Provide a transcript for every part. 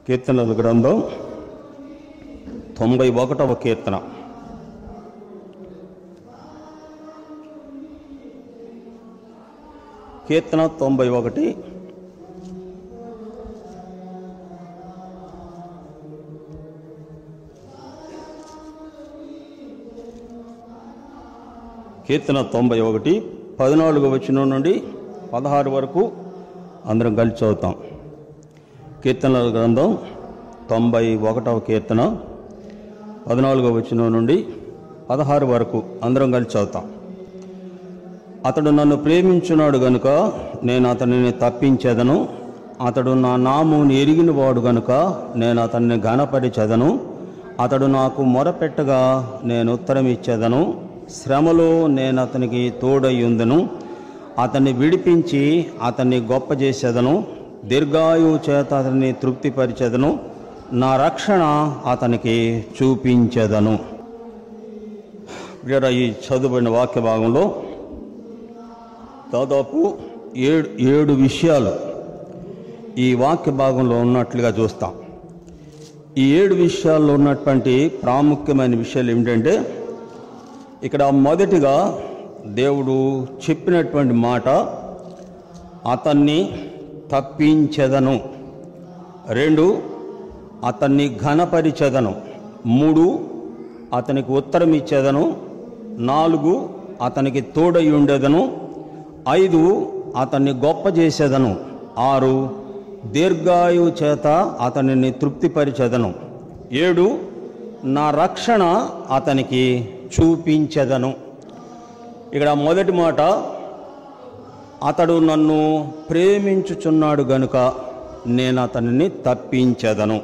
కీర్తనల గ్రంథం 91వ కీర్తన. కీర్తన 91. కీర్తన 91 14వ వచనం నుండి 16 వరకు అందరం కలిసి చదువుతాం. కీర్తనల గ్రంథం 91వ కీర్తన 14వ వచనం నుండి 16 వరకు అందరం కలిసి చదువుతాం. అతడు నన్ను ప్రేమించున్నాడు గనుక నేను అతనిని తప్పించెదను. అతడు నా నామమును ఎరిగిన వాడు గనుక నేను అతన్ని ఘనపరిచెదను. అతడు నాకు మొరపెట్టగా నేను ఉత్తరం ఇచ్చేదను. శ్రమలో నేను అతనికి తోడయ్యుందును. అతన్ని విడిపించి అతన్ని గొప్ప చేసేదను. దీర్ఘాయువు చేత అతన్ని తృప్తిపరిచెదను. నా రక్షణ అతనికి చూపించెదను. ఈ చదువుబడిన వాక్య భాగంలో దాదాపు ఏడు విషయాలు ఈ వాక్య భాగంలో ఉన్నట్లుగా చూస్తాం. ఈ 7 విషయాల్లో ఉన్నటువంటి ప్రాముఖ్యమైన విషయాలు ఏమిటంటే, ఇక్కడ మొదటిగా దేవుడు చెప్పినటువంటి మాట అతన్ని తప్పించెదను. 2 అతన్ని ఘనపరిచెదను. 3 అతనికి ఉత్తరం ఇచ్చేదను. 4 అతనికి తోడై ఉండేదను. 5 అతన్ని గొప్ప చేసేదను. 6 దీర్ఘాయువు చేత అతనిని తృప్తిపరిచెదను. 7 నా రక్షణ అతనికి చూపించెదను. ఇక్కడ మొదటి మాట, అతడు నన్ను ప్రేమించుచున్నాడు గనుక నేను అతనిని తప్పించెదను.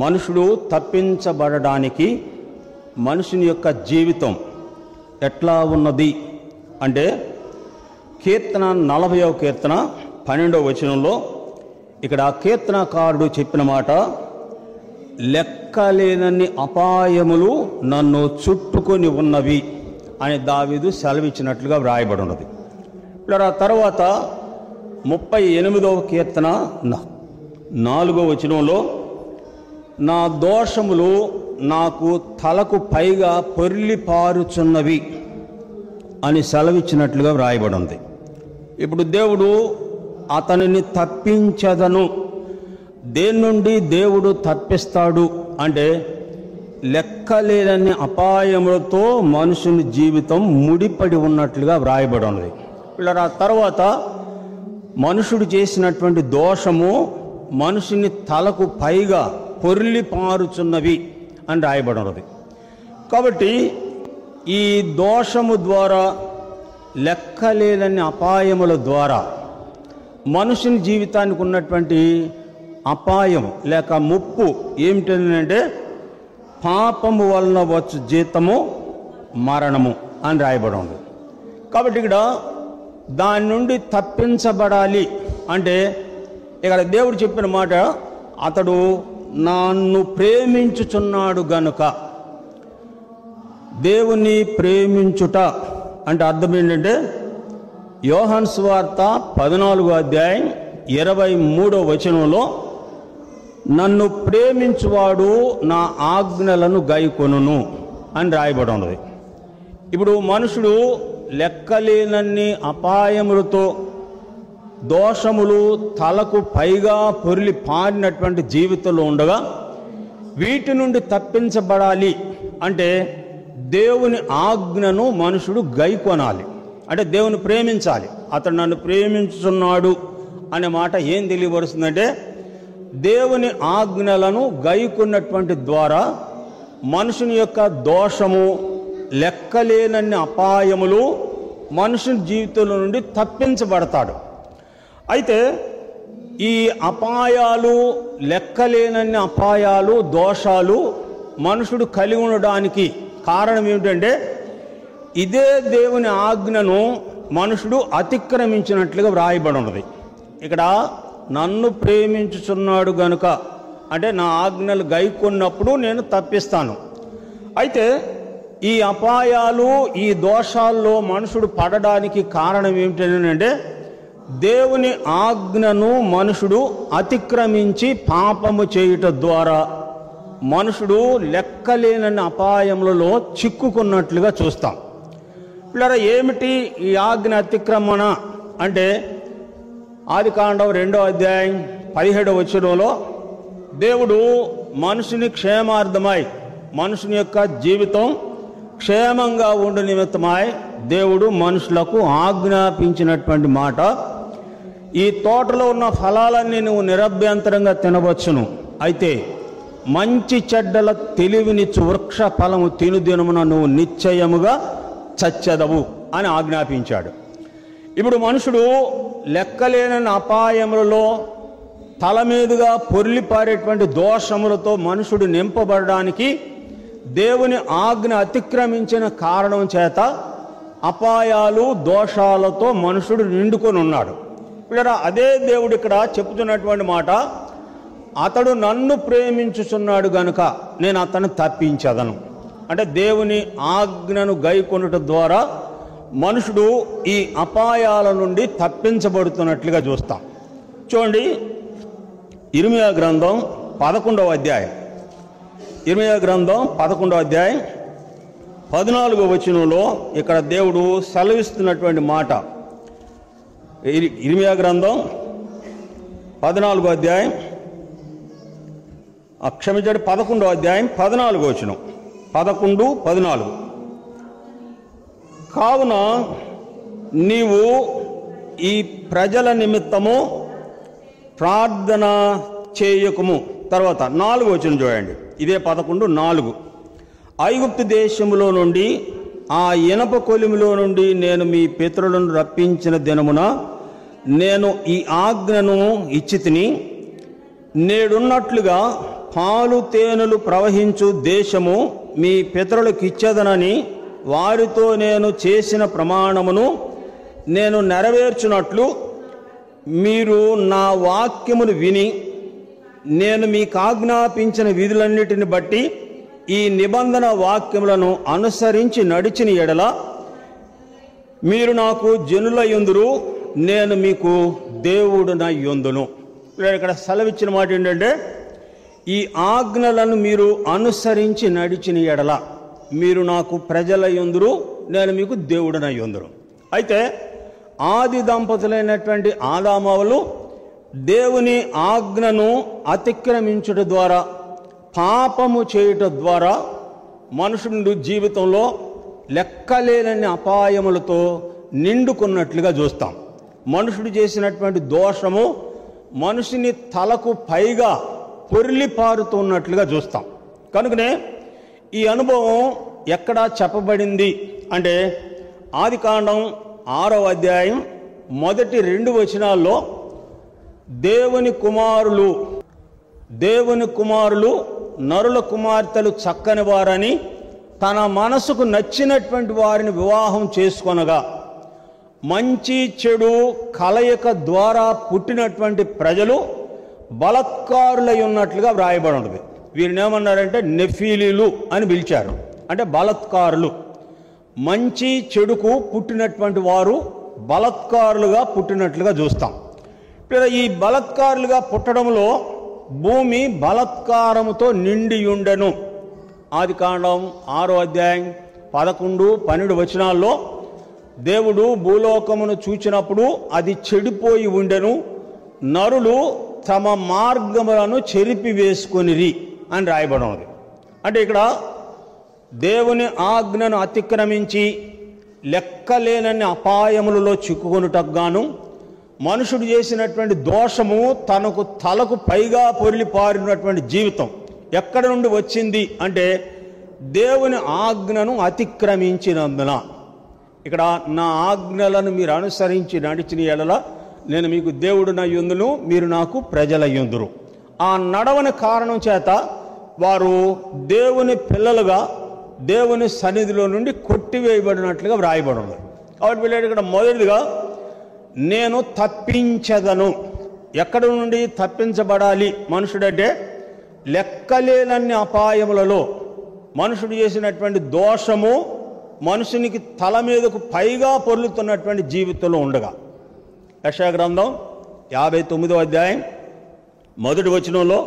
మనుషుడు తప్పించబడడానికి మనుషుని యొక్క జీవితం ఎట్లా ఉన్నది అంటే, కీర్తన 40వ కీర్తన 12వ వచనంలో ఇక్కడ కీర్తనకారుడు చెప్పిన మాట, లెక్కలేనన్ని అపాయములు నన్ను చుట్టుకొని ఉన్నవి అని దావీదు సెలవిచ్చినట్లుగా వ్రాయబడి ఉన్నది. ఇలా తర్వాత 38వ కీర్తన 4వ వచనంలో, నా దోషములు నాకు తలకు పైగా పొర్లి పారుచున్నవి అని సెలవిచ్చినట్లుగా వ్రాయబడి ఉంది. ఇప్పుడు దేవుడు అతనిని తప్పించెదను. దేని నుండి దేవుడు తప్పిస్తాడు అంటే, లెక్కలేనన్ని అపాయములతో మనుషుని జీవితం ముడిపడి ఉన్నట్లుగా వ్రాయబడి ఉన్నది. ఇలా తర్వాత మనుషుడు చేసినటువంటి దోషము మనుషుని తలకు పైగా పొర్లి పారుచున్నవి అని రాయబడి ఉన్నది. కాబట్టి ఈ దోషము ద్వారా, లెక్కలేనన్ని అపాయముల ద్వారా మనుషుని జీవితానికి ఉన్నటువంటి అపాయం లేక ముప్పు ఏమిటంటే, పాపము వలన వచ్చు జీతము మరణము అని రాయబడి ఉంది. కాబట్టి ఇక్కడ దాని నుండి తప్పించబడాలి అంటే, ఇక్కడ దేవుడు చెప్పిన మాట, అతడు నన్ను ప్రేమించుచున్నాడు గనుక. దేవుని ప్రేమించుట అంటే అర్థం ఏంటంటే, యోహాను సువార్త 14వ అధ్యాయం 23వ వచనంలో, నన్ను ప్రేమించువాడు నా ఆజ్ఞలను గైకొనును అని రాయబడి ఉన్నది. ఇప్పుడు మనుషుడు లెక్కలేనన్ని అపాయములతో, దోషములు తలకు పైగా పొర్లి పారినటువంటి జీవితంలో ఉండగా, వీటి నుండి తప్పించబడాలి అంటే దేవుని ఆజ్ఞను మనుషుడు గైకొనాలి. అంటే దేవుని ప్రేమించాలి. అతడు నన్ను ప్రేమించుచున్నాడు అనే మాట ఏం తెలియబరుస్తుందంటే, దేవుని ఆజ్ఞలను గైకొన్నటువంటి ద్వారా మనుషుని యొక్క దోషము, లెక్కలేనన్ని అపాయములు మనుషుని జీవితంలో నుండి తప్పించబడతాడు. అయితే ఈ అపాయాలు, లెక్కలేనన్ని అపాయాలు, దోషాలు మనుషుడు కలిగి ఉండడానికి కారణం ఏమిటంటే, ఇదే దేవుని ఆజ్ఞను మనుషుడు అతిక్రమించినట్లుగా వ్రాయబడి ఉన్నది. ఇక్కడ నన్ను ప్రేమించుచున్నాడు గనుక అంటే, నా ఆజ్ఞలు గైకొన్నప్పుడు నేను తప్పిస్తాను. అయితే ఈ అపాయాలు, ఈ దోషాల్లో మనుషుడు పడడానికి కారణం ఏమిటంటే, దేవుని ఆజ్ఞను మనుషుడు అతిక్రమించి పాపము చేయుట ద్వారా మనుషుడు లెక్కలేనన్ని అపాయములలో చిక్కుకున్నట్లుగా చూస్తాం. పిల్లరా, ఏమిటి ఈ ఆజ్ఞ అతిక్రమణ అంటే ఆదికాండం 2వ అధ్యాయం 17వ వచనంలో దేవుడు మనుషుని క్షేమార్థమై, మనుషుని యొక్క జీవితం క్షేమంగా ఉండు నిమిత్తమై దేవుడు మనుషులకు ఆజ్ఞాపించినటువంటి మాట, ఈ తోటలో ఉన్న ఫలాలన్నీ నువ్వు నిరభ్యంతరంగా తినవచ్చును, అయితే మంచి చెడ్డల తెలివినిచ్చు వృక్ష ఫలము తినుదినమున నువ్వు నిశ్చయముగా చచ్చెదవు అని ఆజ్ఞాపించాడు. ఇప్పుడు మనుషుడు లెక్కలేనని అపాయములలో తల మీదుగా పొర్లిపారేటువంటి దోషములతో మనుషుడు నింపబడడానికి దేవుని ఆజ్ఞ అతిక్రమించిన కారణం చేత అపాయాలు దోషాలతో మనుషుడు నిండుకొని ఉన్నాడు. ఇక్కడ అదే దేవుడు ఇక్కడ చెప్తున్నటువంటి మాట, అతడు నన్ను ప్రేమించుచున్నాడు గనుక నేను అతన్ని తప్పించదను. అంటే దేవుని ఆజ్ఞను గైకొనుట ద్వారా మనుషుడు ఈ అపాయాల నుండి తప్పించబడుతున్నట్లుగా చూస్తాం. చూడండి, ఇర్మియా గ్రంథం 11వ అధ్యాయం, ఇర్మియా గ్రంథం 11వ అధ్యాయం 14వ వచనంలో ఇక్కడ దేవుడు సెలవిస్తున్నటువంటి మాట. ఇర్మియా గ్రంథం 14వ అధ్యాయం, క్షమించండి 11వ అధ్యాయం 14వ వచనం, 11, 14. కావున నీవు ఈ ప్రజల నిమిత్తము ప్రార్థన చేయకుము. తర్వాత 4వ వచనం చూడండి, ఇదే 11, 4. ఐగుప్తు దేశములో నుండి, ఆ ఇనప కొలిమిలో నుండి నేను మీ పితరులను రప్పించిన దినమున నేను ఈ ఆజ్ఞను ఇచ్చి తిని, నేడున్నట్లుగా పాలు తేనెలు ప్రవహించు దేశము మీ పితరులకు ఇచ్చేదనని వారితో నేను చేసిన ప్రమాణమును నేను నెరవేర్చున్నట్లు మీరు నా వాక్యమును విని నేను మీకు ఆజ్ఞాపించిన విధులన్నిటిని బట్టి ఈ నిబంధన వాక్యములను అనుసరించి నడిచిన ఎడల మీరు నాకు జనులయ్యుందురు, నేను మీకు దేవుడునయ్యుందును. ఇక్కడ సెలవిచ్చిన మాట ఏంటంటే, ఈ ఆజ్ఞలను మీరు అనుసరించి నడిచిన ఎడల మీరు నాకు ప్రజలయ్యుందురు, నేను మీకు దేవుడునయ్యుందురు. అయితే ఆది దంపతులైనటువంటి ఆదామవలు దేవుని ఆజ్ఞను అతిక్రమించుట ద్వారా, పాపము చేయుట ద్వారా మనుషుడు జీవితంలో లెక్కలేనన్ని అపాయములతో నిండుకున్నట్లుగా చూస్తాం. మనుషుడు చేసినటువంటి దోషము మనుషుని తలకు పైగా పొర్లిపారుతున్నట్లుగా చూస్తాం. కనుకనే ఈ అనుభవం ఎక్కడా చెప్పబడింది అంటే ఆదికాండం 6వ అధ్యాయం మొదటి 2 వచనాల్లో దేవుని కుమారులు నరుల కుమార్తెలు చక్కని వారని తన మనసుకు నచ్చినటువంటి వారిని వివాహం చేసుకొనగా మంచి చెడు కలయిక ద్వారా పుట్టినటువంటి ప్రజలు బలత్కారులై ఉన్నట్లుగా వ్రాయబడి ఉంటుంది. వీరిని ఏమన్నారంటే నెఫీలీలు అని పిలిచారు. అంటే బలత్కారులు, మంచి చెడుకు పుట్టినటువంటి వారు బలత్కారులుగా పుట్టినట్లుగా చూస్తాం. ఈ బలత్కారులుగా పుట్టడంలో భూమి బలత్కారముతో నిండి ఉండెను. ఆదికాండం 6వ అధ్యాయం 11, 12 వచనాల్లో దేవుడు భూలోకమును చూచినప్పుడు అది చెడిపోయి ఉండెను, నరులు తమ మార్గములను చెరిపి వేసుకొనిరి అని రాయబడి ఉన్నది. అంటే ఇక్కడ దేవుని ఆజ్ఞను అతిక్రమించి లెక్కలేనన్ని అపాయములలో చిక్కుకొనుటకు గాను మనుషుడు చేసినటువంటి దోషము తలకు పైగా పొర్లిపారినటువంటి జీవితం ఎక్కడి నుండి వచ్చింది అంటే దేవుని ఆజ్ఞను అతిక్రమించినందున. ఇక్కడ నా ఆజ్ఞలను మీరు అనుసరించి నడిచిన ఎడల నేను మీకు దేవుడునయ్యుందును, మీరు నాకు ప్రజలయ్యుందురు. ఆ నడవని కారణం చేత వారు దేవుని పిల్లలుగా దేవుని సన్నిధిలో నుండి కొట్టివేయబడినట్లుగా వ్రాయబడి ఉంది. కాబట్టి వీళ్ళు ఇక్కడ మొదటిగా నేను తప్పించదను. ఎక్కడి నుండి తప్పించబడాలి మనుషుడంటే లెక్కలేనన్ని అపాయములలో మనుషుడు చేసినటువంటి దోషము మనుషునికి తల మీదకు పైగా పొర్లుతున్నటువంటి జీవితంలో ఉండగా. యెషయా గ్రంథం 59వ అధ్యాయం మొదటి వచనంలో,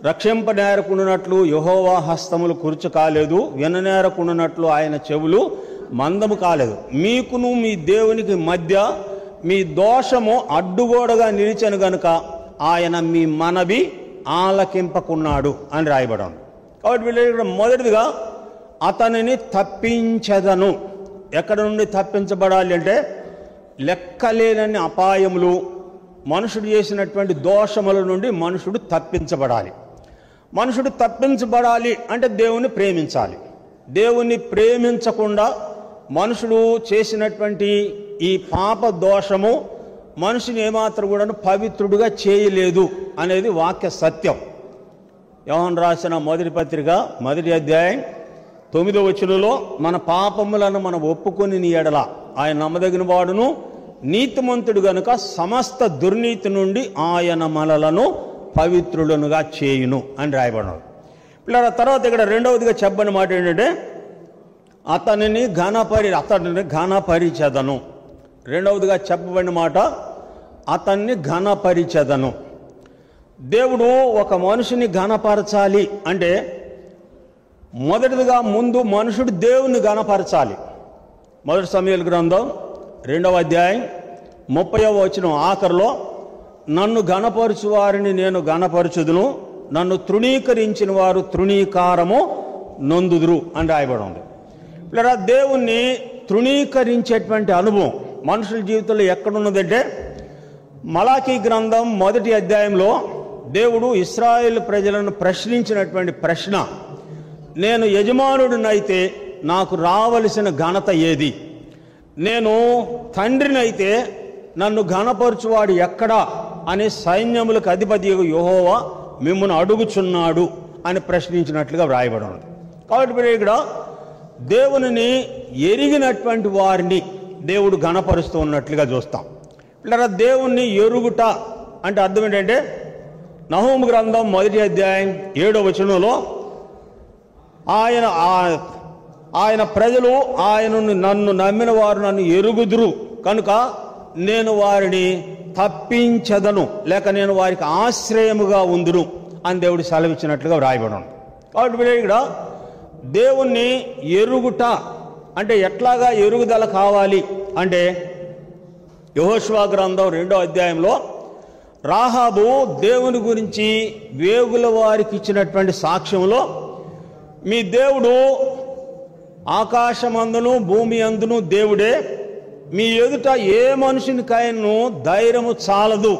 రక్షింపనేరకుండునట్లు యెహోవా హస్తములు కురుచు కాలేదు, విననేరకుండునట్లు ఆయన చెవులు మందము కాలేదు. మీకును మీ దేవునికి మధ్య మీ దోషము అడ్డుగోడగా నిలిచెను గనుక ఆయన మీ మనవి ఆలకింపకున్నాడు అని రాయబడింది. కాబట్టి వీళ్ళు ఇక్కడ మొదటిదిగా అతనిని తప్పించదను. ఎక్కడ నుండి తప్పించబడాలి అంటే, లెక్కలేనన్ని అపాయములు, మనుషుడు చేసినటువంటి దోషముల నుండి మనుషుడు తప్పించబడాలి. మనుషుడు తప్పించబడాలి అంటే దేవుణ్ణి ప్రేమించాలి. దేవుణ్ణి ప్రేమించకుండా మనుషుడు చేసినటువంటి ఈ పాప దోషము మనిషిని ఏమాత్రం కూడా పవిత్రుడుగా చేయలేదు అనేది వాక్య సత్యం. యోహాను రాసిన మొదటి పత్రిక 1వ అధ్యాయం 9వ వచనంలో, మన పాపములను మనం ఒప్పుకొని నీ ఎడల ఆయన నమ్మదగిన వాడును నీతిమంతుడు గనుక సమస్త దుర్నీతి నుండి ఆయన మనలను పవిత్రులనుగా చేయును అని రాయబడినాడు. పిల్లల తర్వాత ఇక్కడ రెండవదిగా చెప్పని మాట ఏంటంటే, అతనిని ఘనపరిచెదను. రెండవదిగా చెప్పబడిన మాట అతన్ని ఘనపరిచెదను. దేవుడు ఒక మనిషిని ఘనపరచాలి అంటే మొదటిదిగా ముందు మనుషుడు దేవుణ్ణి ఘనపరచాలి. మొదటి సమూయేలు గ్రంథం 2వ అధ్యాయం 30వ వచనం ఆఖరిలో, నన్ను ఘనపరచు వారిని నేను ఘనపరచుదును, నన్ను తృణీకరించిన వారు తృణీకారము నొందుదురు అని రాయబడి ఉంది. ఇలా దేవుణ్ణి తృణీకరించేటువంటి అనుభవం మనుషుల జీవితంలో ఎక్కడున్నదంటే, మలాకీ గ్రంథం 1వ అధ్యాయంలో దేవుడు ఇశ్రాయేలు ప్రజలను ప్రశ్నించినటువంటి ప్రశ్న, నేను యజమానుడినైతే నాకు రావలసిన ఘనత ఏది? నేను తండ్రినైతే నన్ను ఘనపరచువాడు ఎక్కడా అని సైన్యములకు అధిపతి యెహోవా మిమ్మల్ని అడుగుచున్నాడు అని ప్రశ్నించినట్లుగా వ్రాయబడి ఉంది. కాబట్టి ఇక్కడ దేవునిని ఎరిగినటువంటి వారిని దేవుడు ఘనపరుస్తూ ఉన్నట్లుగా చూస్తాం. ఇలా దేవుణ్ణి ఎరుగుట అంటే అర్థం ఏంటంటే, నహూము గ్రంథం 1వ అధ్యాయం 7వ వచనంలో, ఆయన ప్రజలు నన్ను నమ్మిన వారు నన్ను ఎరుగుదురు కనుక నేను వారిని తప్పించదను, లేక నేను వారికి ఆశ్రయముగా ఉందును అని దేవుడు సెలవిచ్చినట్లుగా వ్రాయబడను. కాబట్టి ఇక్కడ దేవుణ్ణి ఎరుగుట అంటే ఎట్లాగా ఎరుగుదల కావాలి అంటే, యెహోషువ గ్రంథం 2వ అధ్యాయంలో రాహాబు దేవుని గురించి వేగుల వారికి ఇచ్చినటువంటి సాక్ష్యంలో, మీ దేవుడు ఆకాశమందును భూమి అందును దేవుడే, మీ ఎదుట ఏ మనుషునికైనా ధైర్యము చాలదు,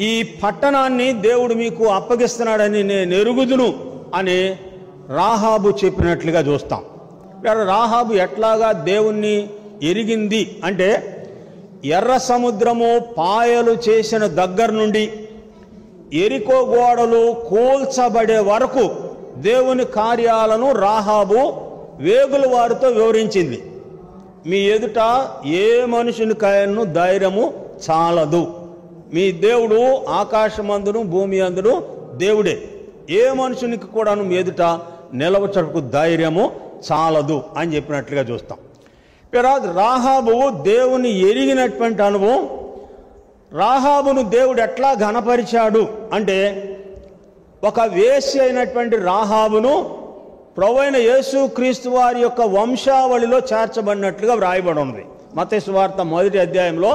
ఈ పట్టణాన్ని దేవుడు మీకు అప్పగిస్తున్నాడని నేను ఎరుగుదును అని రాహాబు చెప్పినట్లుగా చూస్తాం. రాహాబు ఎట్లాగా దేవుణ్ణి ఎరిగింది అంటే, ఎర్ర సముద్రము పాయలు చేసిన దగ్గర నుండి ఎరికో గోడలు కూల్చబడే వరకు దేవుని కార్యాలను రాహాబు వేగుల వారితో వివరించింది. మీ ఎదుట ఏ మనుషునికైనా ధైర్యము చాలదు, మీ దేవుడు ఆకాశమందును భూమి అందును దేవుడే, ఏ మనుషునికి కూడా మీ ఎదుట నిలవచటకు ధైర్యము చాలదు అని చెప్పినట్లుగా చూస్తాం. రాహాబు దేవుని ఎరిగినటువంటి అనుభవం. రాహాబును దేవుడు ఎట్లా ఘనపరిచాడు అంటే, ఒక వేశ్య అయినటువంటి రాహాబును ప్రభువైన యేసుక్రీస్తు వారి యొక్క వంశావళిలో చేర్చబడినట్లుగా వ్రాయబడి ఉంది. మత్తయి సువార్త 1వ అధ్యాయంలో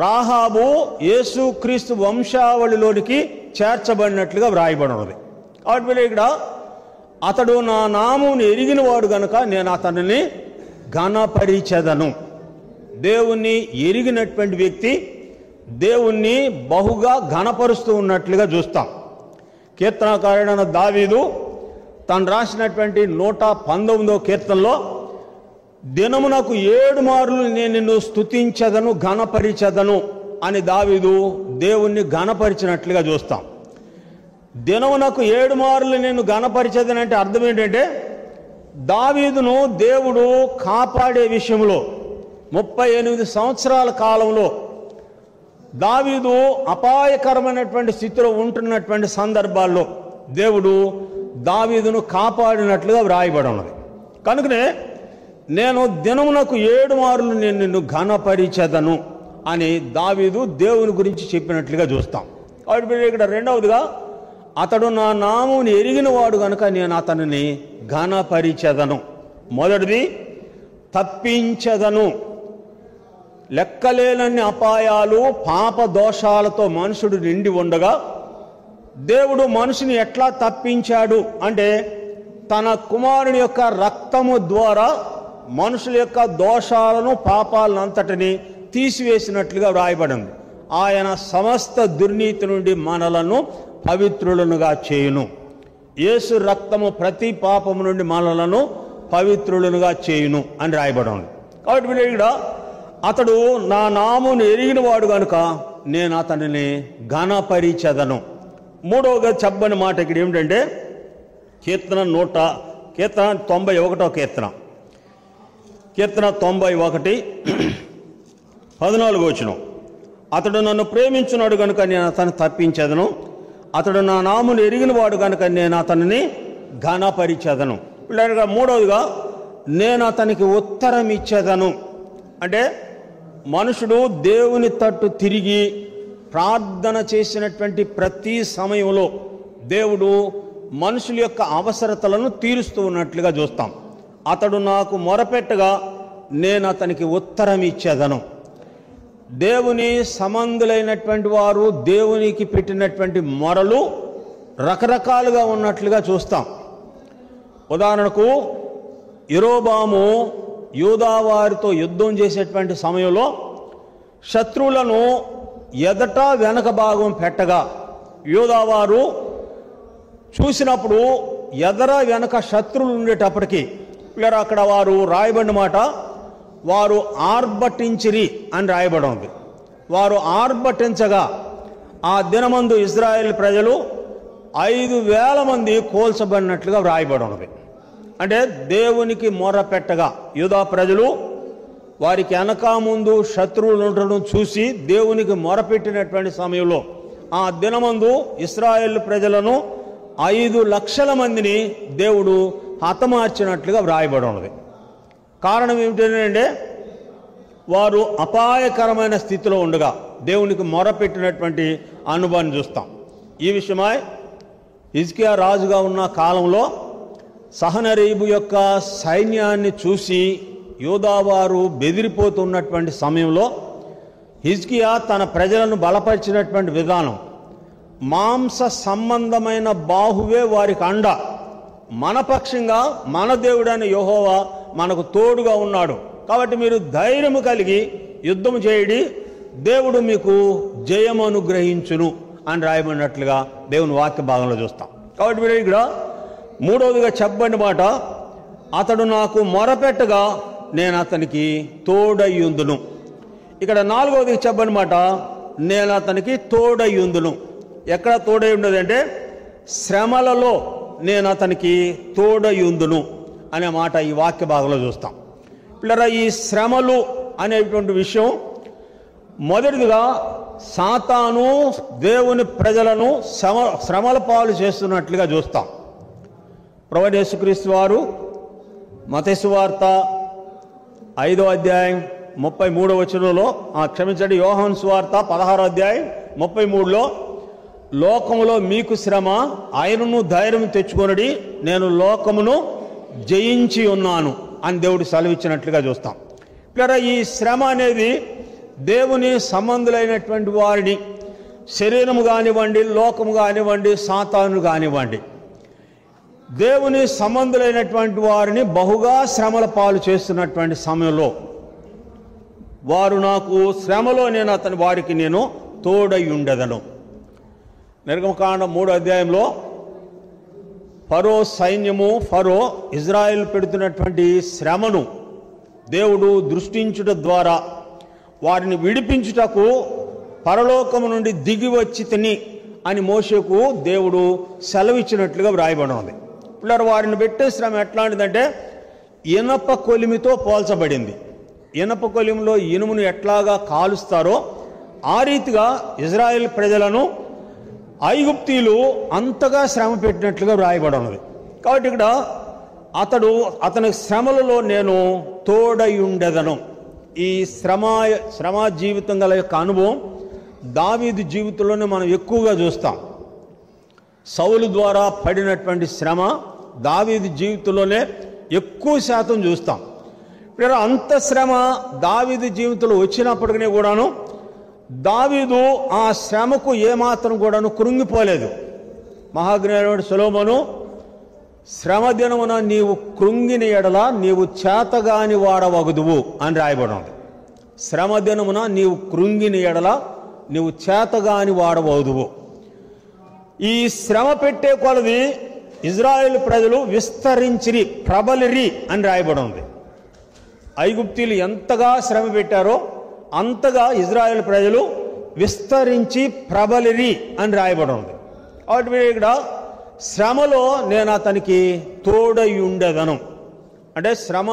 రాహాబు యేసుక్రీస్తు వంశావళిలోనికి చేర్చబడినట్లుగా వ్రాయబడి ఉన్నది. కాబట్టి ఇక్కడ అతడు నా నామమును ఎరిగిన వాడు గనుక నేను అతనిని ఘనపరిచెదను. దేవుణ్ణి ఎరిగినటువంటి వ్యక్తి దేవుణ్ణి బహుగా ఘనపరుస్తూ ఉన్నట్లుగా చూస్తాం. కీర్తనకారుడైన దావీదు తను రాసినటువంటి 119వ కీర్తనలో, దినమునకు 7 మార్లు నేను నిన్ను స్తుతించదను ఘనపరిచెదను అని దావీదు దేవుణ్ణి ఘనపరిచినట్లుగా చూస్తాం. దినమునకు 7 మార్లు నేను ఘనపరిచెదను అంటే అర్థం ఏంటంటే, దావీదును దేవుడు కాపాడే విషయంలో 38 సంవత్సరాల కాలంలో దావీదు అపాయకరమైనటువంటి స్థితిలో ఉంటున్నటువంటి సందర్భాల్లో దేవుడు దావీదును కాపాడినట్లుగా వ్రాయబడి ఉన్నది. కనుకనే నేను దినమునకు 7 మార్లు నేను నిన్ను ఘనపరిచెదను అని దావీదు దేవుని గురించి చెప్పినట్లుగా చూస్తాం. కాబట్టి ఇక్కడ రెండవదిగా, అతడు నా నామముని ఎరిగిన వాడు కనుక నేను అతనిని ఘనపరిచెదను. మొదటిది, తప్పించెదను. లెక్కలేనన్ని అపాయాలు, పాప దోషాలతో మనుషుడు నిండి ఉండగా దేవుడు మనిషిని ఎట్లా తప్పించాడు అంటే, తన కుమారుని యొక్క రక్తము ద్వారా మనుషుల యొక్క దోషాలను, పాపాలను అంతటిని తీసివేసినట్లుగా వ్రాయబడింది. ఆయన సమస్త దుర్నీతి నుండి మనలను పవిత్రులనుగా చేయును. యేసు రక్తము ప్రతి పాపము నుండి మనలను పవిత్రులనుగా చేయును అని రాయబడింది. కాబట్టి ఇక్కడ అతడు నా నామమును ఎరిగిన వాడు కనుక నేను అతనిని ఘనపరిచెదను. మూడవగా చెప్పని మాట ఇక్కడ ఏమిటంటే, కీర్తన 91వ కీర్తన 91:14 అతడు నన్ను ప్రేమించున్నాడు కనుక నేను అతను తప్పించెదను. అతడు నా నామమును ఎరిగిన వాడు కనుక నేను అతనిని ఘనపరిచెదను. పిల్లలుగా మూడవదిగా, నేను అతనికి ఉత్తరం ఇచ్చేదను. అంటే మనుషుడు దేవుని తట్టు తిరిగి ప్రార్థన చేసినటువంటి ప్రతి సమయంలో దేవుడు మనుషుల యొక్క అవసరతలను తీరుస్తూ ఉన్నట్లుగా చూస్తాం. అతడు నాకు మొరపెట్టగా నేను అతనికి ఉత్తరం ఇచ్చేదను. దేవుని సంబంధులైనటువంటి వారు దేవునికి పెట్టినటువంటి మొరలు రకరకాలుగా ఉన్నట్లుగా చూస్తాం. ఉదాహరణకు, యెరోబాము యూదా వారితో యుద్ధం చేసేటువంటి సమయంలో శత్రువులను ఎదట వెనక భాగం పెట్టగా యూదా వారు చూసినప్పుడు ఎదర వెనక శత్రువులు ఉండేటప్పటికీ అక్కడ వారు రాయబడిన మాట, వారు ఆర్భటించిరి అని రాయబడి ఉంది. వారు ఆర్భటించగా ఆ దినమందు ఇజ్రాయేల్ ప్రజలు 5,000 మంది కోల్చబడినట్లుగా వ్రాయబడి ఉన్నది. అంటే దేవునికి మొర పెట్టగా యూదా ప్రజలు వారికి వెనక ముందు శత్రువులు ఉండడం చూసి దేవునికి మొరపెట్టినటువంటి సమయంలో ఆ దినమందు ఇశ్రాయేలు ప్రజలను 5 లక్షల మందిని దేవుడు హతమార్చినట్లుగా వ్రాయబడి ఉన్నది. కారణం ఏమిటంటే, వారు అపాయకరమైన స్థితిలో ఉండగా దేవునికి మొరపెట్టినటువంటి అనుభవాన్ని చూస్తాం. ఈ విషయమై హిజ్కియా రాజుగా ఉన్న కాలంలో సహనరీబు యొక్క సైన్యాన్ని చూసి యూదావారు బెదిరిపోతున్నటువంటి సమయంలో హిజ్కియా తన ప్రజలను బలపరిచినటువంటి విధానం, మాంస సంబంధమైన బాహువే వారికి అండ, మన పక్షంగా మన దేవుడైన యెహోవా మనకు తోడుగా ఉన్నాడు, కాబట్టి మీరు ధైర్యము కలిగి యుద్ధం చేయడి, దేవుడు మీకు జయం అనుగ్రహించును అని రాయబడినట్లుగా దేవుని వాక్య భాగంలో చూస్తాం. కాబట్టి మీరు ఇక్కడ మూడవదిగా చెప్పబడిన మాట, అతడు నాకు మొరపెట్టగా నేను అతనికి తోడయ్యుందును. ఇక్కడ నాలుగవదిగా చెప్పబడిన మాట, నేను అతనికి తోడయ్యుందును. ఎక్కడ తోడై ఉండదు అంటే, శ్రమలలో నేను అతనికి తోడయ్యుందును అనే మాట ఈ వాక్య భాగంలో చూస్తాం. పిల్లరా, ఈ శ్రమలు అనేటువంటి విషయం మొదటిదిగా సాతాను దేవుని ప్రజలను శ్రమల పాలు చేస్తున్నట్లుగా చూస్తాం. ప్రభువైన యేసుక్రీస్తు వారు మత్తయి సువార్త 5వ అధ్యాయం 33వ వచనంలో, క్షమించండి, యోహాను సువార్త 16వ అధ్యాయం 33లో, లోకములో మీకు శ్రమ, ఆయనను ధైర్యం తెచ్చుకొనుడి, నేను లోకమును జయించి ఉన్నాను అని దేవుడు సెలవిచ్చినట్లుగా చూస్తాం. ఇలా ఈ శ్రమ అనేది దేవుని సంబంధులైనటువంటి వారిని, శరీరము కానివ్వండి, లోకము కానివ్వండి, సాతాను కానివ్వండి, దేవుని సంబంధులైనటువంటి వారిని బహుగా శ్రమల పాలు చేస్తున్నటువంటి సమయంలో వారు నాకు శ్రమలో నేను వారికి నేను తోడై ఉండెదను. నిర్గమకాండం 3వ అధ్యాయంలో ఫరో సైన్యము, ఫరో ఇజ్రాయెల్ పెడుతున్నటువంటి శ్రమను దేవుడు దృష్టించుట ద్వారా వారిని విడిపించుటకు పరలోకము నుండి దిగి వచ్చి తిని అని మోషేకు దేవుడు సెలవిచ్చినట్లుగా వ్రాయబడి ఉంది. పిల్లలు, వారిని పెట్టే శ్రమ ఎట్లాంటిదంటే ఇనప కొలిమితో పోల్చబడింది. ఇనప కొలిమిలో ఇనుమును ఎట్లాగా కాలుస్తారో ఆ రీతిగా ఇజ్రాయెల్ ప్రజలను ఐగుప్తీయులు అంతగా శ్రమ పెట్టినట్లుగా వ్రాయబడి ఉన్నది. కాబట్టి ఇక్కడ అతని శ్రమలలో నేను తోడై ఉండెదను. ఈ శ్రమ జీవితం గల యొక్క అనుభవం దావీదు జీవితంలోనే మనం ఎక్కువగా చూస్తాం. సౌలు ద్వారా పడినటువంటి శ్రమ దావీదు జీవితంలోనే ఎక్కువ శాతం చూస్తాం. అంత శ్రమ దావీదు జీవితంలో వచ్చినప్పటికీ కూడాను దావీదు ఆ శ్రమకు ఏమాత్రం కూడాను కృంగిపోలేదు. మహాజ్ఞానుడు సొలొమోను, శ్రమ దినమున నీవు కృంగిన ఎడల నీవు చేతగాని వాడవగుదువు అని రాయబడింది. శ్రమ దినమున నీవు కృంగిన ఎడల నీవు చేతగాని వాడవగుదువు. ఈ శ్రమ పెట్టే కొలది ఇజ్రాయేల్ ప్రజలు విస్తరించిరి, ప్రబలిరి అని రాయబడింది. ఐగుప్తీలు ఎంతగా శ్రమ పెట్టారో అంతగా ఇజ్రాయేల్ ప్రజలు విస్తరించి ప్రబలిరి అని రాయబడింది. కాబట్టి ఇక్కడ శ్రమలో నేను అతనికి తోడై ఉండేదను అంటే శ్రమ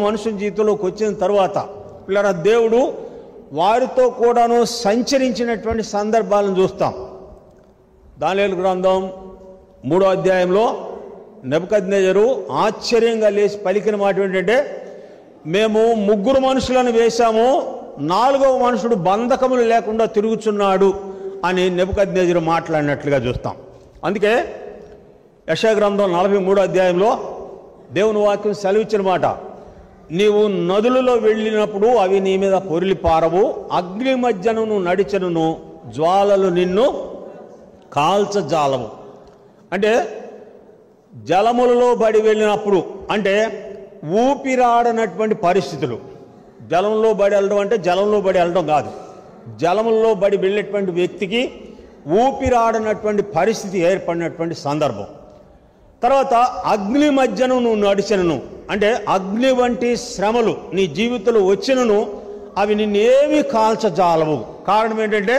మనుషుల జీవితంలోకి వచ్చిన తర్వాత పిల్లల దేవుడు వారితో కూడాను సంచరించినటువంటి సందర్భాలను చూస్తాం. దానియేలు గ్రంథం 3వ అధ్యాయంలో నెబుకద్నెజరు ఆశ్చర్యంగా లేచి పలికిన మాట ఏంటంటే, మేము 3 మనుషులను వేశాము, 4వ మనుషుడు బంధకములు లేకుండా తిరుగుచున్నాడు అని నెబుకద్నెజరు మాట్లాడినట్లుగా చూస్తాం. అందుకే యెషయా గ్రంథం 43వ అధ్యాయంలో దేవుని వాక్యం సెలవిచ్చిన మాట, నీవు నదులలో వెళ్ళినప్పుడు అవి నీ మీద పొరిలి పారవు, అగ్ని మధ్యను నడిచెను, జ్వాలలు నిన్ను కాల్చజాలవు. అంటే జలములలో బడి వెళ్ళినప్పుడు అంటే ఊపిరాడనటువంటి పరిస్థితులు. జలంలో బడి వెళ్ళడం అంటే జలంలో బడి వెళ్ళడం కాదు, జలములలో బడి వెళ్ళేటువంటి వ్యక్తికి ఊపిరాడనటువంటి పరిస్థితి ఏర్పడినటువంటి సందర్భం. తర్వాత అగ్ని మధ్యను నువ్వు నడిచినను అంటే అగ్ని వంటి శ్రమలు నీ జీవితంలో వచ్చినను అవి నిన్నేమీ కాల్చజాలవు. కారణం ఏంటంటే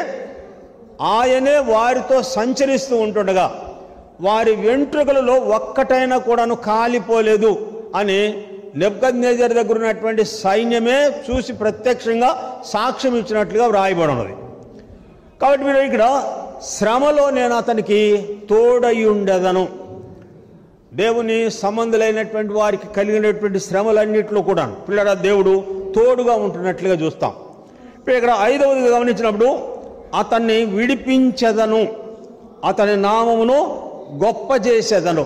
ఆయనే వారితో సంచరిస్తూ ఉంటుండగా వారి వెంట్రుకలలో ఒక్కటైనా కూడాను కాలిపోలేదు అని నెబుకద్నెజరు దగ్గర ఉన్నటువంటి సైన్యమే చూసి ప్రత్యక్షంగా సాక్ష్యం ఇచ్చినట్లుగా వ్రాయబడి ఉన్నది. కాబట్టి మీరు ఇక్కడ శ్రమలో నేను అతనికి తోడై ఉండేదను. దేవుని సంబంధులైనటువంటి వారికి కలిగినటువంటి శ్రమలన్నింటిలో కూడా పిల్లల దేవుడు తోడుగా ఉంటున్నట్లుగా చూస్తాం. ఇప్పుడు ఇక్కడ 5వది గమనించినప్పుడు అతన్ని విడిపించెదను, అతని నామమును గొప్ప చేసేదను.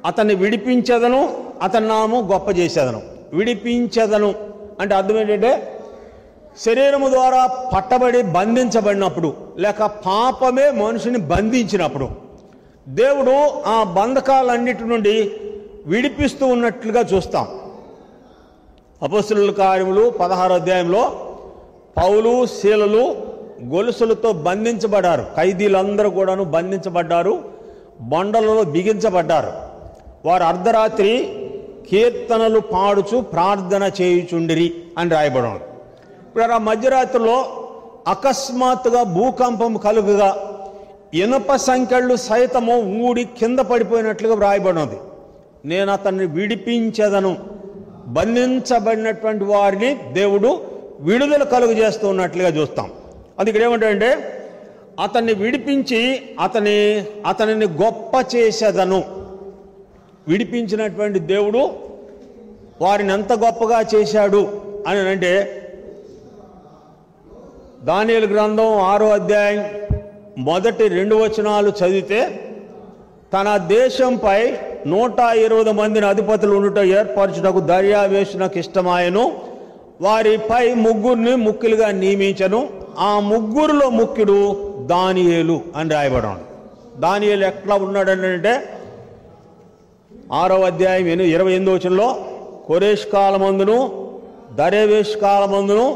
అతన్ని విడిపించెదను, అతని నామం గొప్ప చేసేదను. విడిపించెదను అంటే అర్థం ఏంటంటే శరీరము ద్వారా పట్టబడి బంధించబడినప్పుడు లేక పాపమే మనిషిని బంధించినప్పుడు దేవుడు ఆ బంధకాలన్నిటి నుండి విడిపిస్తూ ఉన్నట్లుగా చూస్తాం. అపొస్తలుల కార్యములు 16వ అధ్యాయంలో పౌలు శీలలు గొలుసులతో బంధించబడ్డారు. ఖైదీలందరూ కూడాను బంధించబడ్డారు, బండలలో బిగించబడ్డారు. వారు అర్ధరాత్రి కీర్తనలు పాడుచు ప్రార్థన చేయుచుండిరి అని రాయబడి. ఇప్పుడు ఆ మధ్యరాత్రిలో అకస్మాత్తుగా భూకంపం కలుగుగా ఇనుప సంకెళ్ళు సైతము ఊడి కింద పడిపోయినట్లుగా వ్రాయబడినది. నేను అతన్ని విడిపించేదను. బంధించబడినటువంటి వారిని దేవుడు విడుదల కలుగు చేస్తూ ఉన్నట్లుగా చూస్తాం. అది ఇక్కడ ఏమంటాడంటే అతన్ని విడిపించి అతనిని గొప్ప చేసేదను. విడిపించినటువంటి దేవుడు వారిని ఎంత గొప్పగా చేశాడు అని అంటే దానియేలు గ్రంథం 6వ అధ్యాయం మొదటి 2 వచనాలు చదివితే, తన దేశంపై 120 మందిని అధిపతులు ఉండుట ఏర్పరచుటకు దర్యావేషునకు ఇష్టమాయను, వారిపై 3 ముఖ్యులుగా నియమించను, ఆ 3లో ముఖ్యుడు దానియేలు అని రాయబడాడు. దానియేలు ఎట్లా ఉన్నాడంటే 6వ అధ్యాయం 28వ వచనంలో కొరేష్ కాలమందును దర్యావేషు కాలమందును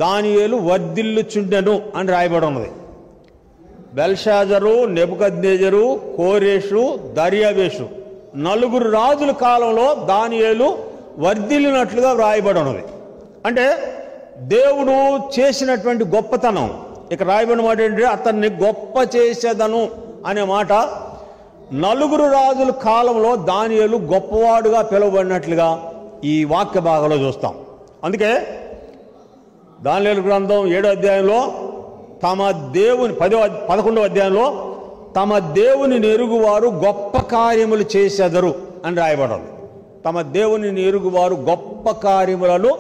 దానియేలు వర్ధిల్లుచుండెను అని రాయబడి ఉన్నది. బెల్షాజరు, నెబుకద్నెజరు, కోరేషు, దర్యావేషు 4 రాజుల కాలంలో దానియేలు వర్ధిల్లినట్లుగా వ్రాయబడి ఉన్నది. అంటే దేవుడు చేసినటువంటి గొప్పతనం ఇక్కడ రాయబడిన మాట ఏంటంటే అతన్ని గొప్ప చేసేదను అనే మాట. 4 రాజుల కాలంలో దానియేలు గొప్పవాడుగా పిలువబడినట్లుగా ఈ వాక్య భాగంలో చూస్తాం. అందుకే దానియేలు గ్రంథం 7వ అధ్యాయంలో తమ దేవుని 11వ అధ్యాయంలో తమ దేవుని ఎరుగువారు గొప్ప కార్యములు చేసేదరు అని రాయబడింది. తమ దేవుని ఎరుగువారు గొప్ప కార్యములను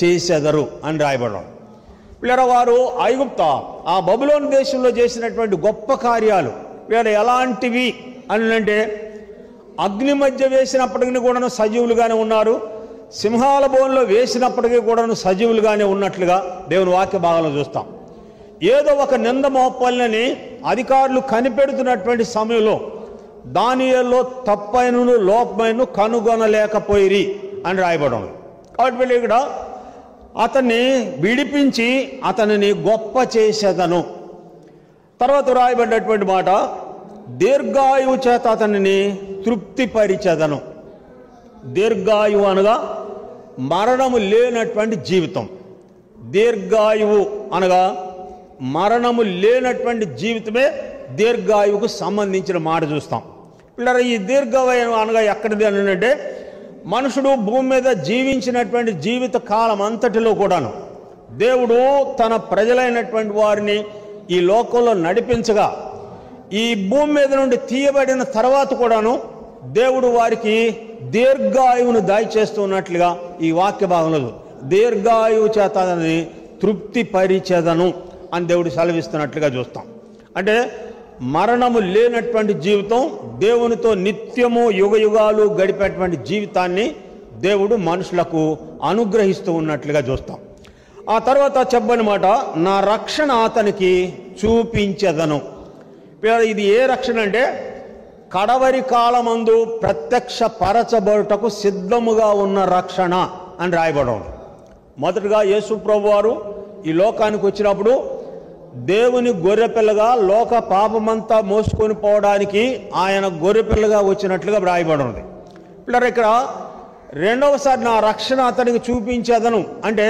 చేసెదరు అని రాయబడ్డాడు. వీళ్ళ వారు ఆ బబులోను దేశంలో చేసినటువంటి గొప్ప కార్యాలు వీళ్ళ ఎలాంటివి అని అంటే, అగ్ని మధ్య వేసినప్పటికీ కూడాను సజీవులుగానే ఉన్నారు, సింహాల బోన్లో వేసినప్పటికీ కూడాను సజీవులుగానే ఉన్నట్లుగా దేవుని వాక్య భాగంలో చూస్తాం. ఏదో ఒక నింద మోపాలని అధికారులు కనిపెడుతున్నటువంటి సమయంలో దానియేలులో తప్పైనను లోపమైనను కనుగొనలేకపోయిరి అని రాయబడి ఉంది. కాబట్టి వీళ్ళు ఇక్కడ అతన్ని విడిపించి అతనిని గొప్ప చేసేదను. తర్వాత రాయబడినటువంటి మాట, దీర్ఘాయువు చేత అతనిని తృప్తిపరిచేదను. దీర్ఘాయువు అనగా మరణము లేనటువంటి జీవితం. దీర్ఘాయువు అనగా మరణము లేనటువంటి జీవితమే దీర్ఘాయువుకు సంబంధించిన మాట చూస్తాం. పిల్లలు, ఈ దీర్ఘాయువు అనగా ఎక్కడిది అని అంటే, మనుషుడు భూమి మీద జీవించినటువంటి జీవిత కాలం అంతటిలో కూడాను దేవుడు తన ప్రజలైనటువంటి వారిని ఈ లోకంలో నడిపించగా, ఈ భూమి మీద నుండి తీయబడిన తర్వాత కూడాను దేవుడు వారికి దీర్ఘాయువును దయచేస్తూ ఉన్నట్లుగా ఈ వాక్య భాగంలో దీర్ఘాయువు చేత తృప్తి పరిచేదను అని దేవుడు సెలవిస్తున్నట్లుగా చూస్తాం. అంటే మరణము లేనటువంటి జీవితం, దేవునితో నిత్యము యుగయుగాలు గడిపేటువంటి జీవితాన్ని దేవుడు మనుషులకు అనుగ్రహిస్తూ ఉన్నట్లుగా చూస్తాం. ఆ తర్వాత చెప్పని మాట, నా రక్షణ అతనికి చూపించెదను. ఇది ఏ రక్షణ అంటే, కడవరి కాలమందు ప్రత్యక్ష పరచబడుటకు సిద్ధముగా ఉన్న రక్షణ అని రాయబడం. మొదటగా యేసు ప్రభు వారు ఈ లోకానికి వచ్చినప్పుడు దేవుని గొర్రెపిల్లగా లోక పాపమంతా మోసుకొని పోవడానికి ఆయన గొర్రెపిల్లగా వచ్చినట్లుగా రాయబడి ఉంది. పిల్లలు, ఇక్కడ రెండవసారి నా రక్షణ అతనికి చూపించేదను అంటే,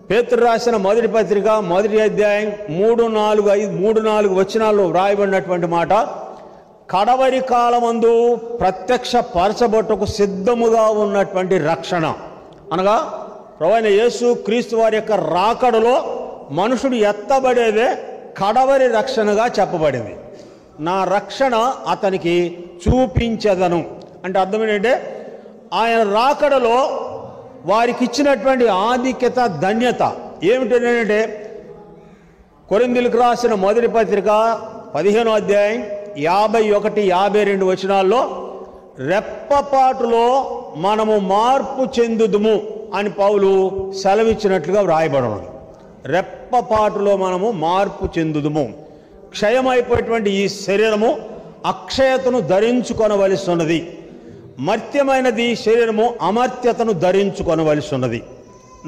పేతురు రాసిన మొదటి పత్రిక 1వ అధ్యాయం 3-4 వచనాల్లో రాయబడినటువంటి మాట, కడవరి కాలమందు ప్రత్యక్ష పరచబట్టుకు సిద్ధముగా ఉన్నటువంటి రక్షణ అనగా ప్రభువైన యేసు క్రీస్తు వారి యొక్క రాకడలో మనుషుడు ఎత్తబడేదే కడవరి రక్షణగా చెప్పబడింది. నా రక్షణ అతనికి చూపించెదను అంటే అర్థం ఏంటంటే, ఆయన రాకడలో వారికి ఇచ్చినటువంటి ఆధిక్యత, ధన్యత ఏమిటంటే, కొరింథీయులకు రాసిన మొదటి పత్రిక 15వ అధ్యాయం 51-52 వచనాల్లో, రెప్పపాటులో మనము మార్పు చెందుదుము అని పౌలు సెలవిచ్చినట్లుగా వ్రాయబడి, రెప్పపాటులో మనము మార్పు చెందుదుము. క్షయమైపోయేటువంటి ఈ శరీరము అక్షయతను ధరించుకొనవలసి ఉన్నది, మర్త్యమైనది శరీరము అమర్త్యతను ధరించుకొనవలసి ఉన్నది.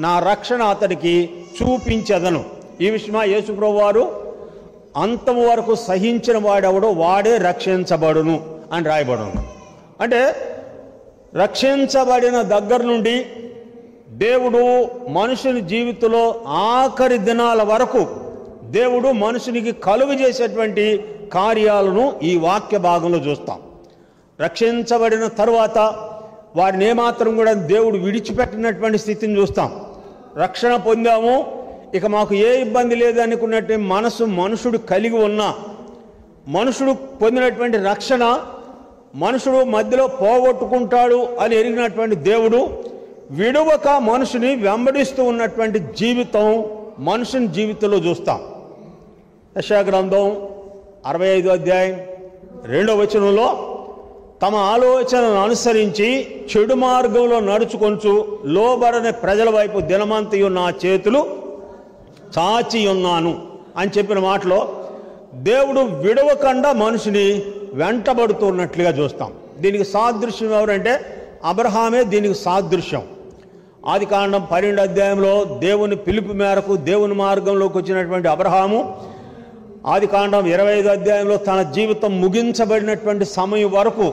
నా రక్షణ అతనికి చూపించెదను. ఈ విషయమా యేసు ప్రభువు వారు అంతము వరకు సహించిన వాడెవడో వాడే రక్షించబడును అని రాయబడును. అంటే రక్షించబడిన దగ్గర నుండి దేవుడు మనుషుని జీవితంలో ఆఖరి దినాల వరకు దేవుడు మనుషునికి కలుగు చేసేటువంటి కార్యాలను ఈ వాక్య భాగంలో చూస్తాం. రక్షించబడిన తరువాత వారిని ఏమాత్రం కూడా దేవుడు విడిచిపెట్టినటువంటి స్థితిని చూస్తాం. రక్షణ పొందాము, ఇక మాకు ఏ ఇబ్బంది లేదనుకున్నట్టు మనుషుడు కలిగి ఉన్నా, మనుషుడు పొందినటువంటి రక్షణ మనుషుడు మధ్యలో పోగొట్టుకుంటాడు అని ఎరిగినటువంటి దేవుడు విడువక మనుషుని వెంబడిస్తూ ఉన్నటువంటి జీవితం మనుషుని జీవితంలో చూస్తాం. యెషయా గ్రంథం 65వ అధ్యాయం 2వ వచనంలో, తమ ఆలోచనలను అనుసరించి చెడు మార్గంలో నడుచుకొంచు లోబడని ప్రజల వైపు దినమంతయు నా చేతులు చాచి ఉన్నాను అని చెప్పిన మాటలో దేవుడు విడవకుండా మనిషిని వెంటబడుతున్నట్లుగా చూస్తాం. దీనికి సాదృశ్యం ఎవరంటే అబ్రహామే దీనికి సాదృశ్యం. ఆదికాండం 12వ అధ్యాయంలో దేవుని పిలుపు మేరకు దేవుని మార్గంలోకి వచ్చినటువంటి అబ్రహాము ఆదికాండం 25వ అధ్యాయంలో తన జీవితం ముగించబడినటువంటి సమయం వరకు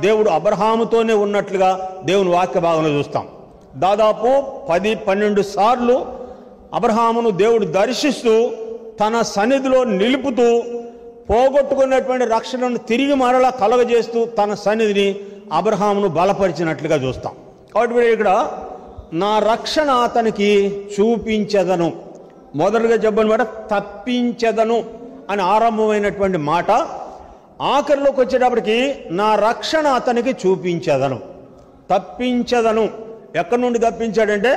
దేవుడు అబ్రహాముతోనే ఉన్నట్లుగా దేవుని వాక్య భాగంలో చూస్తాం. దాదాపు 10-12 సార్లు అబ్రహామును దేవుడు దర్శిస్తూ తన సన్నిధిలో నిలుపుతూ పోగొట్టుకున్నటువంటి రక్షణను తిరిగి మరలా కలగజేస్తూ తన సన్నిధిని అబ్రహామును బలపరిచినట్లుగా చూస్తాం. కాబట్టి ఇక్కడ నా రక్షణ అతనికి చూపించెదను, మొదలుగా చెప్పని మాట తప్పించెదను అని ఆరంభమైనటువంటి మాట ఆఖరిలోకి వచ్చేటప్పటికి నా రక్షణ అతనికి చూపించెదను. తప్పించదను. ఎక్కడి నుండి తప్పించాడంటే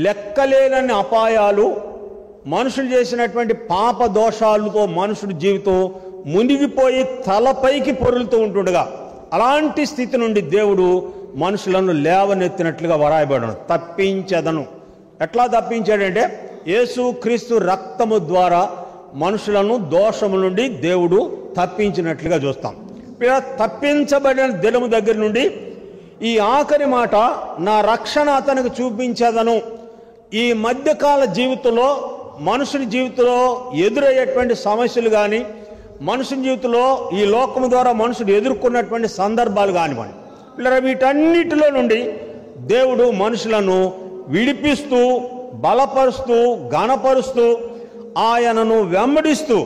లెక్కలేనన్ని అపాయాలు, మనుషులు చేసినటువంటి పాప దోషాలతో మనుషుడి జీవితం మునిగిపోయి తలపైకి పొరులుతూ ఉంటుండగా అలాంటి స్థితి నుండి దేవుడు మనుషులను లేవనెత్తినట్లుగా వ్రాయబడను. తప్పించదను. ఎట్లా తప్పించాడంటే యేసు క్రీస్తు రక్తము ద్వారా మనుషులను దోషము నుండి దేవుడు తప్పించినట్లుగా చూస్తాం. తప్పించబడిన దినము దగ్గర నుండి ఈ ఆఖరి మాట, నా రక్షణ అతనికి చూపించదను. ఈ మధ్యకాల జీవితంలో మనుషుని జీవితంలో ఎదురయ్యేటువంటి సమస్యలు కానీ, మనుషుని జీవితంలో ఈ లోకము ద్వారా మనుషులు ఎదుర్కొన్నటువంటి సందర్భాలు కానివ్వండి, వీటన్నిటిలో నుండి దేవుడు మనుషులను విడిపిస్తూ, బలపరుస్తూ, ఘనపరుస్తూ, ఆయనను వెంబడిస్తూ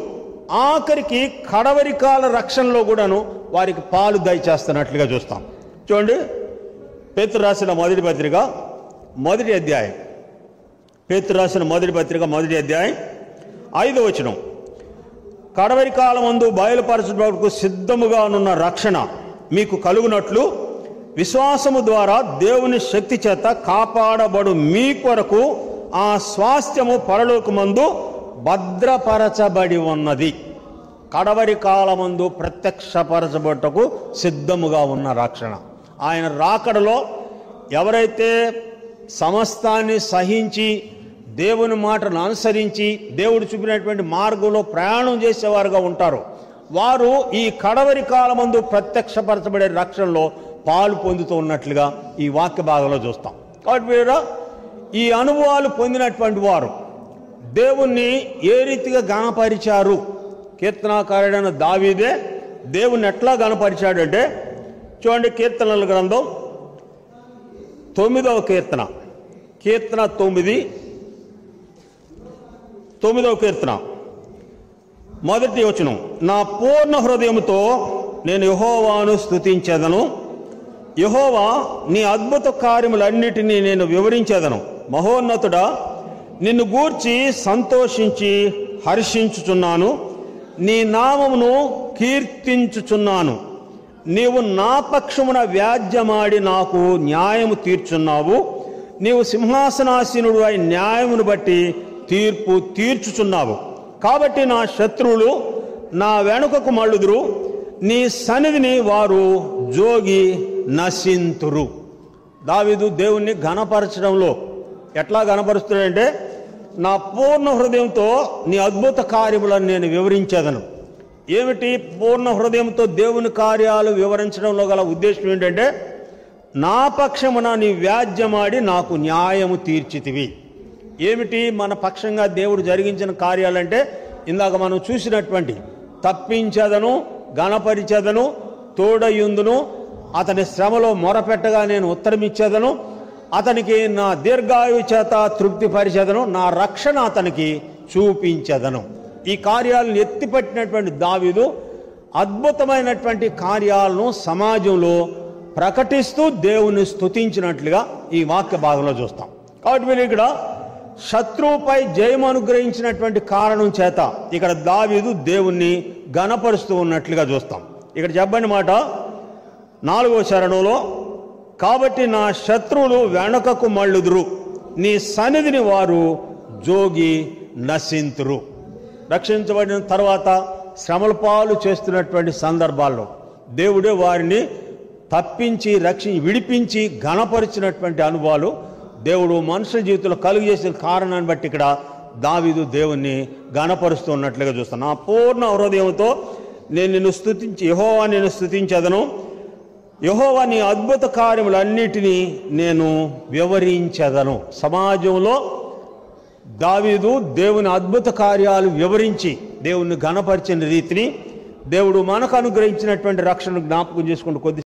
ఆఖరికి కడవరి కాల రక్షణలో కూడాను వారికి పాలు దయచేస్తున్నట్లుగా చూస్తాం. చూడండి, పేతురు రాసిన మొదటి పత్రిక మొదటి అధ్యాయం, పేతురు రాసిన మొదటి పత్రిక మొదటి అధ్యాయం 5వ వచనం, కడవరి కాలమందు బయలుపరచుటకు సిద్ధముగా ఉన్న రక్షణ మీకు కలుగునట్లు విశ్వాసము ద్వారా దేవుని శక్తి చేత కాపాడబడు మీ కొరకు ఆ స్వాస్థ్యము పరలోకమందు భద్రపరచబడి ఉన్నది. కడవరి కాలమందు ప్రత్యక్షపరచబడుటకు సిద్ధముగా ఉన్న రక్షణ. ఆయన రాకడలో ఎవరైతే సమస్తాన్ని సహించి దేవుని మాటను అనుసరించి దేవుడు చూపినటువంటి మార్గంలో ప్రయాణం చేసేవారుగా ఉంటారో వారు ఈ కడవరి కాలమందు ప్రత్యక్షపరచబడే రక్షణలో పాలు పొందుతూ ఉన్నట్లుగా ఈ వాక్య భాగంలో చూస్తాం. కాబట్టి మీరు ఈ అనుభవాలు పొందినటువంటి వారు దేవుణ్ణి ఏ రీతిగా గణపరిచారు? కీర్తనాకారుడైన దావీదే దేవుణ్ణి ఎట్లా గణపరిచాడంటే చూడండి, కీర్తనల గ్రంథం 9వ కీర్తన, కీర్తన 9వ కీర్తన మొదటి వచనం, నా పూర్ణ హృదయముతో నేను యెహోవాను స్తుతించెదను. యెహోవా, నీ అద్భుత కార్యములన్నిటినీ నేను వివరించెదను. మహోన్నతుడా, నిన్ను గూర్చి సంతోషించి హర్షించుచున్నాను. నీ నామమును కీర్తించుచున్నాను. నీవు నా పక్షమున వ్యాజ్యమాడి నాకు న్యాయము తీర్చున్నావు. నీవు సింహాసనాసీనుడు అయి న్యాయమును బట్టి తీర్పు తీర్చుచున్నావు. కాబట్టి నా శత్రువులు నా వెనుకకు మళ్ళుదురు. నీ సన్నిధిని వారు జోగి నశింతురు. దావీదు దేవుణ్ణి ఘనపరచడంలో ఎట్లా ఘనపరుస్తున్నాడంటే, నా పూర్ణ హృదయంతో నీ అద్భుత కార్యములను నేను వివరించేదను. ఏమిటి పూర్ణ హృదయంతో దేవుని కార్యాలు వివరించడంలో గల ఉద్దేశం ఏంటంటే, నా పక్షమున నీ వ్యాజ్యమాడి నాకు న్యాయము తీర్చితివి. ఏమిటి మన పక్షంగా దేవుడు జరిగించిన కార్యాలంటే, ఇందాక మనం చూసినటువంటి తప్పించదను, గణపరిచెదను, తోడయుందును, అతని శ్రమలో మొరపెట్టగా నేను ఉత్తరమిచ్చేదను, అతనికి నా దీర్ఘాయు చేత తృప్తిపరిచేదను, నా రక్షణ అతనికి చూపించెదను. ఈ కార్యాలను ఎత్తిపట్టినటువంటి దావీదు అద్భుతమైనటువంటి కార్యాలను సమాజంలో ప్రకటిస్తూ దేవుని స్తుతించినట్లుగా ఈ వాక్య భాగంలో చూస్తాం. కాబట్టి మీరు ఇక్కడ శత్రువుపై జయం అనుగ్రహించినటువంటి కారణం చేత ఇక్కడ దావీదు దేవుణ్ణి ఘనపరుస్తూ ఉన్నట్లుగా చూస్తాం. ఇక్కడ చెప్పండి మాట 4వ చరణంలో, కాబట్టి నా శత్రువులు వెనకకు మళ్ళుదురు, నీ సన్నిధిని వారు జోగి నశింతురు. రక్షించబడిన తర్వాత శ్రమల పాలు చేస్తున్నటువంటి సందర్భాల్లో దేవుడే వారిని తప్పించి విడిపించి ఘనపరిచినటువంటి అనుభవాలు దేవుడు మనుషుల జీవితంలో కలుగు చేసిన కారణాన్ని బట్టి ఇక్కడ దావీదు దేవుణ్ణి ఘనపరుస్తూ ఉన్నట్లుగా చూస్తాను. నా పూర్ణ హృదయంతో నేను నిన్ను స్తుతించి యెహోవా నేను స్తుతించెదను. యెహోవా నీ అద్భుత కార్యములన్నిటినీ నేను వివరించెదను. సమాజంలో దావీదు దేవుని అద్భుత కార్యాలు వివరించి దేవుణ్ణి ఘనపరిచిన రీతిని దేవుడు మనకు అనుగ్రహించినటువంటి రక్షణను జ్ఞాపకం చేసుకుంటూ కొద్ది